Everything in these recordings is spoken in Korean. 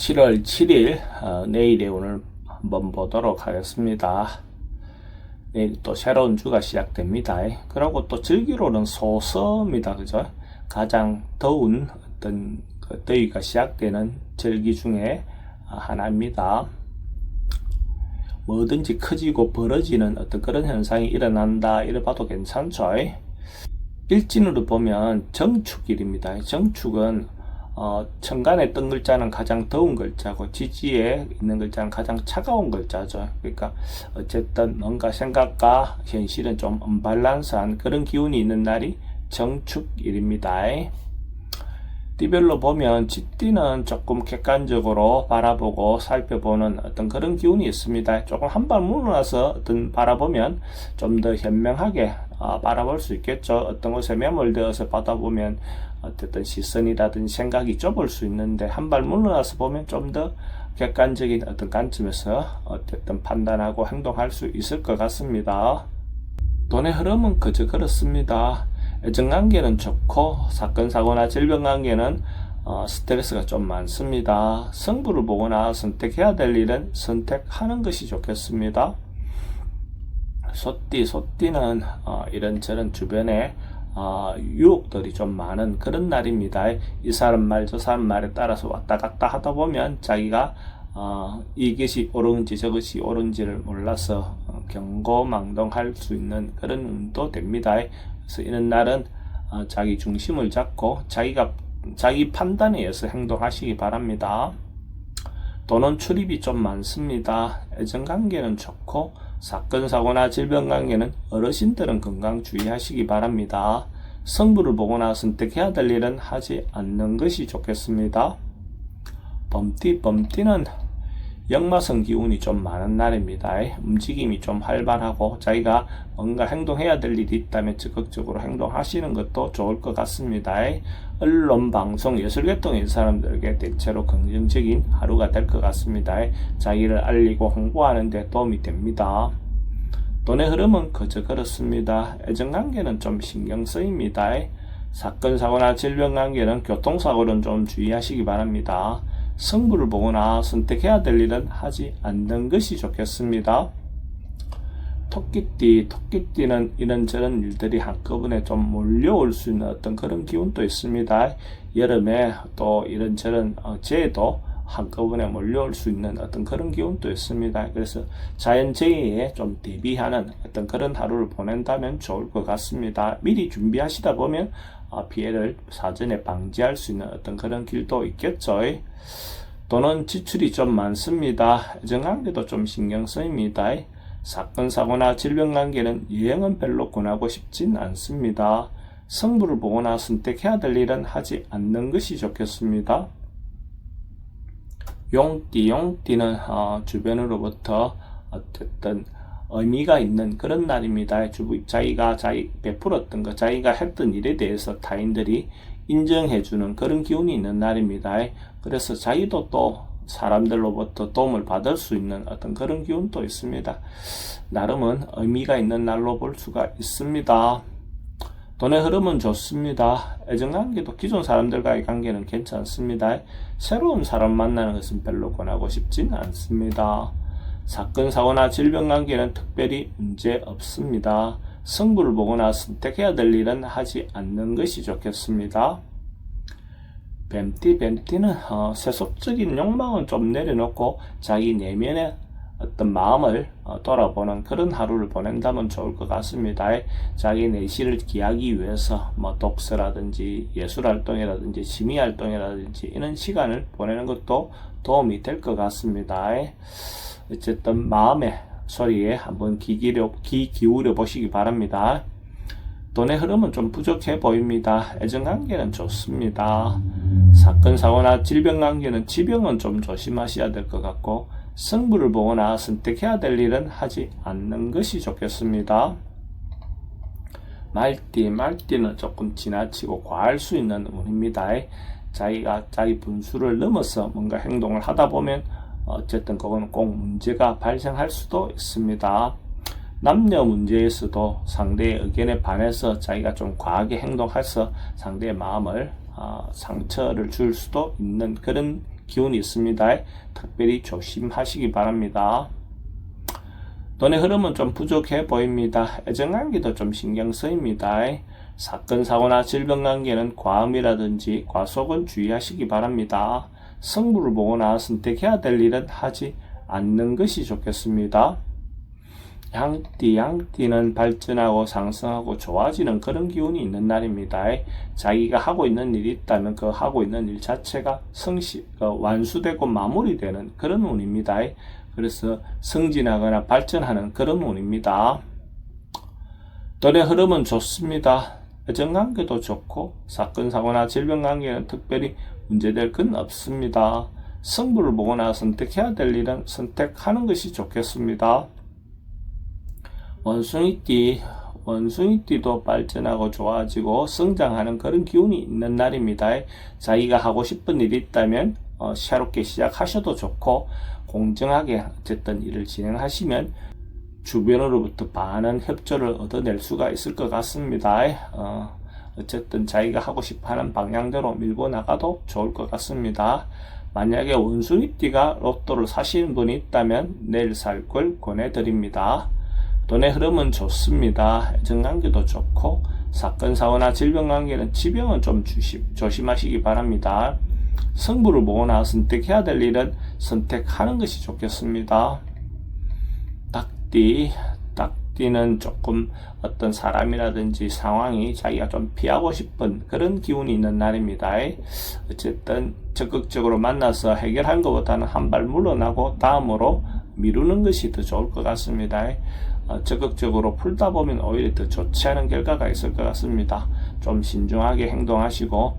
7월 7일 내일의 오늘 한번 보도록 하겠습니다. 내일 또 새로운 주가 시작됩니다. 그리고 또 절기로는 소서입니다. 그죠? 가장 더운 어떤 더위가 시작되는 절기 중에 하나입니다. 뭐든지 커지고 벌어지는 어떤 그런 현상이 일어난다 이래 봐도 괜찮죠. 일진으로 보면 정축일입니다. 정축은 천간에 뜬 글자는 가장 더운 글자고 지지에 있는 글자는 가장 차가운 글자죠. 그러니까 어쨌든 뭔가 생각과 현실은 좀 언밸런스한 그런 기운이 있는 날이 정축일입니다. 띠별로 보면 쥐띠는 조금 객관적으로 바라보고 살펴보는 어떤 그런 기운이 있습니다. 조금 한 발 물러나서 어떤 바라보면 좀 더 현명하게 바라볼 수 있겠죠. 어떤 곳에 매몰되어서 받아보면 어쨌든 시선이라든지 생각이 좁을 수 있는데 한 발 물러나서 보면 좀 더 객관적인 어떤 관점에서 어쨌든 판단하고 행동할 수 있을 것 같습니다. 돈의 흐름은 그저 그렇습니다. 애정관계는 좋고 사건 사고나 질병 관계는 스트레스가 좀 많습니다. 성부를 보거나 선택해야 될 일은 선택하는 것이 좋겠습니다. 소띠는 이런저런 주변에 유혹들이 좀 많은 그런 날입니다. 이 사람 말 저 사람 말에 따라서 왔다 갔다 하다 보면 자기가 이것이 옳은지 저것이 옳은지를 몰라서 경고망동할 수 있는 그런 운도 됩니다. 그래서 이런 날은 자기 중심을 잡고 자기 판단에 의해서 행동하시기 바랍니다. 돈은 출입이 좀 많습니다. 애정관계는 좋고 사건 사고나 질병 관계는 어르신들은 건강 주의하시기 바랍니다. 성부를 보거나 선택해야 될 일은 하지 않는 것이 좋겠습니다. 범띠는 역마성 기운이 좀 많은 날입니다. 움직임이 좀 활발하고 자기가 뭔가 행동해야 될 일이 있다면 적극적으로 행동하시는 것도 좋을 것 같습니다. 언론, 방송, 예술계통의 사람들에게 대체로 긍정적인 하루가 될 것 같습니다. 자기를 알리고 홍보하는 데 도움이 됩니다. 돈의 흐름은 그저 그렇습니다. 애정관계는 좀 신경 쓰입니다. 사건, 사고나 질병 관계는 교통사고는 좀 주의하시기 바랍니다. 성부를 보거나 선택해야 될 일은 하지 않는 것이 좋겠습니다. 토끼띠는 이런저런 일들이 한꺼번에 좀 몰려올 수 있는 어떤 그런 기운도 있습니다. 여름에 또 이런저런 재해도 한꺼번에 몰려올 수 있는 어떤 그런 기운도 있습니다. 그래서 자연재해에 좀 대비하는 어떤 그런 하루를 보낸다면 좋을 것 같습니다. 미리 준비하시다 보면 피해를 사전에 방지할 수 있는 어떤 그런 길도 있겠죠. 돈은 지출이 좀 많습니다. 애정관계도 좀 신경 쓰입니다. 사건 사고나 질병 관계는 여행은 별로 권하고 싶진 않습니다. 성부를 보거나 선택해야 될 일은 하지 않는 것이 좋겠습니다. 용띠는 주변으로부터 어쨌든 의미가 있는 그런 날입니다. 자기가 베풀었던 것, 자기가 했던 일에 대해서 타인들이 인정해주는 그런 기운이 있는 날입니다. 그래서 자기도 또 사람들로부터 도움을 받을 수 있는 어떤 그런 기운도 있습니다. 나름은 의미가 있는 날로 볼 수가 있습니다. 돈의 흐름은 좋습니다. 애정관계도 기존 사람들과의 관계는 괜찮습니다. 새로운 사람 만나는 것은 별로 권하고 싶진 않습니다. 사건 사고나 질병 관계는 특별히 문제 없습니다. 성부를 보거나 선택해야 될 일은 하지 않는 것이 좋겠습니다. 뱀띠는 세속적인 욕망은 좀 내려놓고 자기 내면의 어떤 마음을 돌아보는 그런 하루를 보낸다면 좋을 것 같습니다. 자기 내실을 기하기 위해서 독서라든지 예술활동이라든지 취미활동이라든지 이런 시간을 보내는 것도 도움이 될 것 같습니다. 어쨌든 마음의 소리에 한번 귀 기울여 보시기 바랍니다. 돈의 흐름은 좀 부족해 보입니다. 애정관계는 좋습니다. 사건 사고나 질병 관계는 지병은 좀 조심하셔야 될 것 같고 성부를 보거나 선택해야 될 일은 하지 않는 것이 좋겠습니다. 말띠는 조금 지나치고 과할 수 있는 운입니다. 자기 분수를 넘어서 뭔가 행동을 하다 보면 어쨌든 그건 꼭 문제가 발생할 수도 있습니다. 남녀 문제에서도 상대의 의견에 반해서 자기가 좀 과하게 행동해서 상대의 마음을 상처를 줄 수도 있는 그런 기운이 있습니다. 특별히 조심하시기 바랍니다. 돈의 흐름은 좀 부족해 보입니다. 애정관계도 좀 신경 쓰입니다. 사건, 사고나 질병관계는 과음이라든지 과속은 주의하시기 바랍니다. 승부를 보거나 선택해야 될 일은 하지 않는 것이 좋겠습니다. 양띠는 발전하고 상승하고 좋아지는 그런 기운이 있는 날입니다. 자기가 하고 있는 일이 있다면 그 하고 있는 일 자체가 완수되고 마무리되는 그런 운입니다. 그래서 승진하거나 발전하는 그런 운입니다. 돈의 흐름은 좋습니다. 애정관계도 좋고 사건, 사고나 질병관계는 특별히 문제될 건 없습니다. 승부를 보거나 선택해야 될 일은 선택하는 것이 좋겠습니다. 원숭이띠도 발전하고 좋아지고 성장하는 그런 기운이 있는 날입니다. 자기가 하고 싶은 일이 있다면 새롭게 시작하셔도 좋고 공정하게 어쨌든 일을 진행하시면 주변으로부터 많은 협조를 얻어낼 수가 있을 것 같습니다. 어쨌든 자기가 하고 싶어하는 방향대로 밀고 나가도 좋을 것 같습니다. 만약에 원숭이띠가 로또를 사시는 분이 있다면 내일 살 걸 권해드립니다. 돈의 흐름은 좋습니다. 애정관계도 좋고 사건, 사고나 질병관계는 지병은 좀 조심하시기 바랍니다. 승부를 보거나 선택해야 될 일은 선택하는 것이 좋겠습니다. 닭띠는 조금 어떤 사람이라든지 상황이 자기가 좀 피하고 싶은 그런 기운이 있는 날입니다. 어쨌든 적극적으로 만나서 해결한 것보다는 한 발 물러나고 다음으로 미루는 것이 더 좋을 것 같습니다. 적극적으로 풀다 보면 오히려 더 좋지 않은 결과가 있을 것 같습니다. 좀 신중하게 행동하시고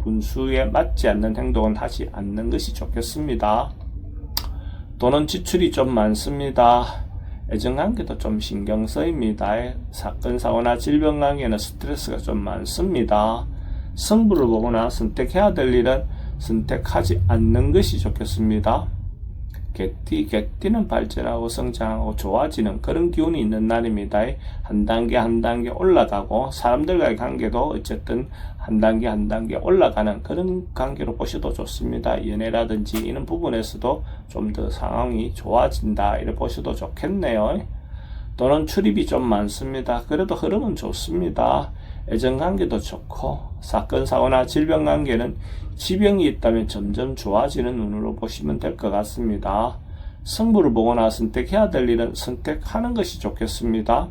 분수에 맞지 않는 행동은 하지 않는 것이 좋겠습니다. 돈은 지출이 좀 많습니다. 애정관계도 좀 신경 쓰입니다. 사건, 사고나 질병관계는 스트레스가 좀 많습니다. 승부를 보거나 선택해야 될 일은 선택하지 않는 것이 좋겠습니다. 개띠는 발전하고 성장하고 좋아지는 그런 기운이 있는 날입니다. 한 단계 한 단계 올라가고 사람들과의 관계도 어쨌든 한 단계 한 단계 올라가는 그런 관계로 보셔도 좋습니다. 연애라든지 이런 부분에서도 좀 더 상황이 좋아진다 이렇게 보셔도 좋겠네요. 또는 출입이 좀 많습니다. 그래도 흐름은 좋습니다. 애정관계도 좋고 사건, 사고나 질병관계는 지병이 있다면 점점 좋아지는 운으로 보시면 될 것 같습니다. 승부를 보거나 선택해야 될 일은 선택하는 것이 좋겠습니다.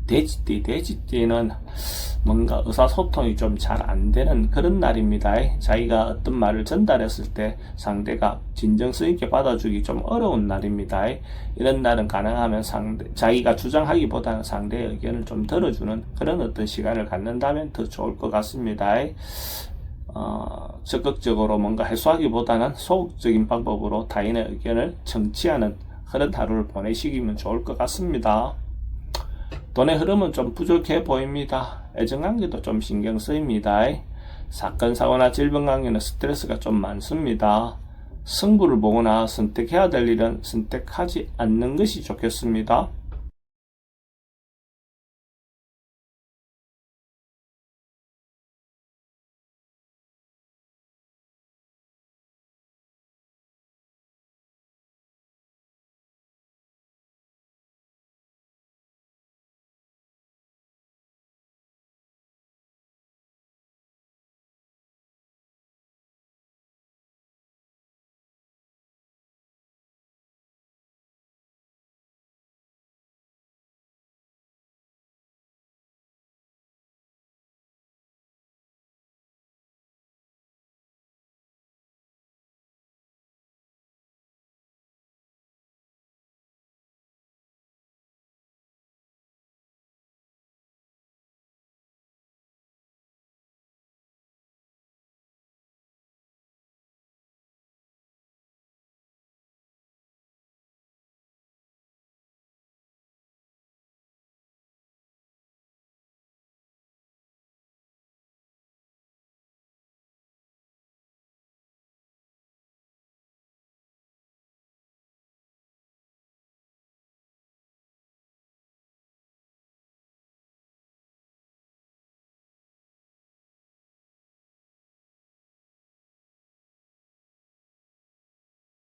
돼지띠는 뭔가 의사소통이 좀 잘 안되는 그런 날입니다. 자기가 어떤 말을 전달했을 때 상대가 진정성 있게 받아주기 좀 어려운 날입니다. 이런 날은 가능하면 자기가 주장하기보다는 상대의 의견을 좀 들어주는 그런 어떤 시간을 갖는다면 더 좋을 것 같습니다. 적극적으로 뭔가 해소하기보다는 소극적인 방법으로 타인의 의견을 청취하는 그런 하루를 보내시기면 좋을 것 같습니다. 돈의 흐름은 좀 부족해 보입니다. 애정관계도 좀 신경 쓰입니다. 사건, 사고나 질병관계는 스트레스가 좀 많습니다. 승부를 보거나 선택해야 될 일은 선택하지 않는 것이 좋겠습니다.